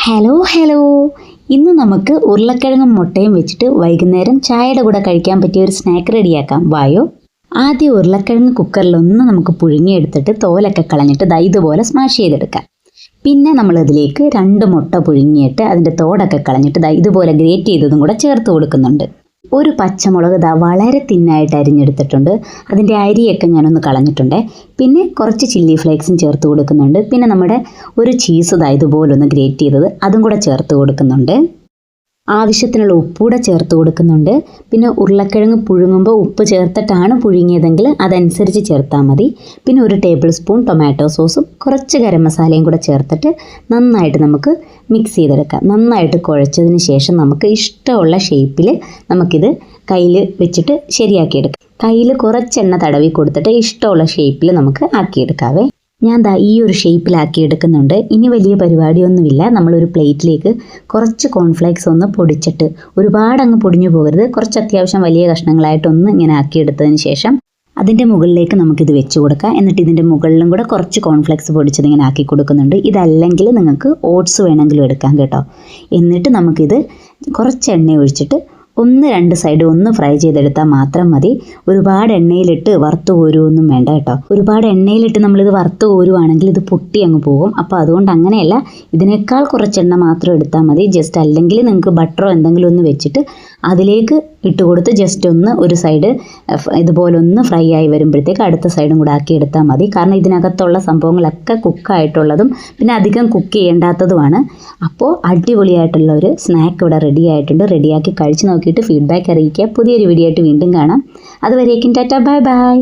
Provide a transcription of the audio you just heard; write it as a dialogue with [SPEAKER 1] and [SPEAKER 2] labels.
[SPEAKER 1] Hello ഇന്ന് നമുക്ക് ഉരുളക്കിഴങ്ങും മുട്ടയും വെച്ചിട്ട് വൈകുന്നേരം ചായയുടെ കൂടെ കഴിക്കാൻ പറ്റിയ ഒരു സ്നാക്ക് റെഡിയാക്കാം. വായോ. ആദ്യം ഉരുളക്കിഴങ്ങ് കുക്കറിലൊന്ന് നമുക്ക് പുഴുങ്ങിയെടുത്തിട്ട് തോലൊക്കെ കളഞ്ഞിട്ട് ഇതുപോലെ സ്മാഷ് ചെയ്തെടുക്കാം. പിന്നെ നമ്മളിതിലേക്ക് 2 മുട്ട പുഴുങ്ങിയിട്ട് അതിൻ്റെ തോടൊക്കെ കളഞ്ഞിട്ട് ഇതുപോലെ ഗ്രേറ്റ് ചെയ്തതും കൂടെ ചേർത്ത് കൊടുക്കുന്നുണ്ട്. ഒരു പച്ചമുളക് വളരെ തിന്നായിട്ട് അരിഞ്ഞെടുത്തിട്ടുണ്ട്. അതിൻ്റെ അരിയൊക്കെ ഞാനൊന്ന് കളഞ്ഞിട്ടുണ്ട്. പിന്നെ കുറച്ച് ചില്ലി ഫ്ലേക്സും ചേർത്ത് കൊടുക്കുന്നുണ്ട്. പിന്നെ നമ്മുടെ ഒരു ചീസ് ഇതുപോലൊന്ന് ഗ്രേറ്റ് ചെയ്തത് അതും കൂടെ ചേർത്ത് കൊടുക്കുന്നുണ്ട്. ആവശ്യത്തിനുള്ള ഉപ്പൂടെ ചേർത്ത് കൊടുക്കുന്നുണ്ട്. പിന്നെ ഉരുളക്കിഴങ്ങ് പുഴുങ്ങുമ്പോൾ ഉപ്പ് ചേർത്തിട്ടാണ് പുഴുങ്ങിയതെങ്കിൽ അതനുസരിച്ച് ചേർത്താൽ മതി. പിന്നെ 1 ടേബിൾ സ്പൂൺ ടൊമാറ്റോ സോസും കുറച്ച് ഗരം മസാലയും കൂടെ ചേർത്തിട്ട് നന്നായിട്ട് നമുക്ക് മിക്സ് ചെയ്തെടുക്കാം. നന്നായിട്ട് കുഴച്ചതിന് ശേഷം നമുക്ക് ഇഷ്ടമുള്ള ഷേപ്പിൽ നമുക്കിത് കയ്യിൽ വെച്ചിട്ട് ശരിയാക്കിയെടുക്കാം. കയ്യിൽ കുറച്ച് എണ്ണ തടവി കൊടുത്തിട്ട് ഇഷ്ടമുള്ള ഷേപ്പിൽ നമുക്ക് ആക്കിയെടുക്കാവേ. ഞാൻ ഈ ഒരു ഷേപ്പിലാക്കി എടുക്കുന്നുണ്ട്. ഇനി വലിയ പരിപാടിയൊന്നുമില്ല. നമ്മളൊരു പ്ലേറ്റിലേക്ക് കുറച്ച് കോൺഫ്ലേക്സ് ഒന്ന് പൊടിച്ചിട്ട്, ഒരുപാട് അങ്ങ് പൊടിഞ്ഞു പോകരുത്, കുറച്ച് അത്യാവശ്യം വലിയ കഷ്ണങ്ങളായിട്ടൊന്ന് ഇങ്ങനെ ആക്കിയെടുത്തതിന് ശേഷം അതിൻ്റെ മുകളിലേക്ക് നമുക്കിത് വെച്ച് കൊടുക്കാം. എന്നിട്ട് ഇതിൻ്റെ മുകളിലും കൂടെ കുറച്ച് കോൺഫ്ലേക്സ് പൊടിച്ചത് ഇങ്ങനെ ആക്കി കൊടുക്കുന്നുണ്ട്. ഇതല്ലെങ്കിൽ നിങ്ങൾക്ക് ഓട്സ് വേണമെങ്കിലും എടുക്കാം കേട്ടോ. എന്നിട്ട് നമുക്കിത് കുറച്ച് എണ്ണ ഒഴിച്ചിട്ട് 1-2 സൈഡ് ഒന്ന് ഫ്രൈ ചെയ്തെടുത്താൽ മാത്രം മതി. ഒരുപാട് എണ്ണയിലിട്ട് വറുത്ത് കോരുവൊന്നും വേണ്ട കേട്ടോ. ഒരുപാട് എണ്ണയിലിട്ട് നമ്മളിത് വറുത്ത് കോരുവാണെങ്കിൽ ഇത് പൊട്ടി അങ്ങ് പോകും. അപ്പോൾ അതുകൊണ്ട് അങ്ങനെയല്ല, ഇതിനേക്കാൾ കുറച്ച് എണ്ണ മാത്രം എടുത്താൽ മതി. ജസ്റ്റ് അല്ലെങ്കിൽ നിങ്ങൾക്ക് ബട്ടറോ എന്തെങ്കിലും ഒന്ന് വെച്ചിട്ട് അതിലേക്ക് ഇട്ട് കൊടുത്ത് ജസ്റ്റ് ഒന്ന് ഒരു സൈഡ് ഇതുപോലെ ഒന്ന് ഫ്രൈ ആയി വരുമ്പോഴത്തേക്ക് അടുത്ത സൈഡും കൂടെ ആക്കി എടുത്താൽ മതി. കാരണം ഇതിനകത്തുള്ള സംഭവങ്ങളൊക്കെ കുക്കായിട്ടുള്ളതും പിന്നെ അധികം കുക്ക് ചെയ്യേണ്ടാത്തതുമാണ്. അപ്പോൾ അടിപൊളിയായിട്ടുള്ള ഒരു സ്നാക്ക് ഇവിടെ റെഡി ആയിട്ടുണ്ട്. റെഡിയാക്കി കഴിച്ച് നോക്കിയിട്ട് ഫീഡ്ബാക്ക് അറിയിക്കുക. പുതിയൊരു വീഡിയോ ആയിട്ട് വീണ്ടും കാണാം. അതുവരേക്കും ടാറ്റാ, ബൈ ബൈ.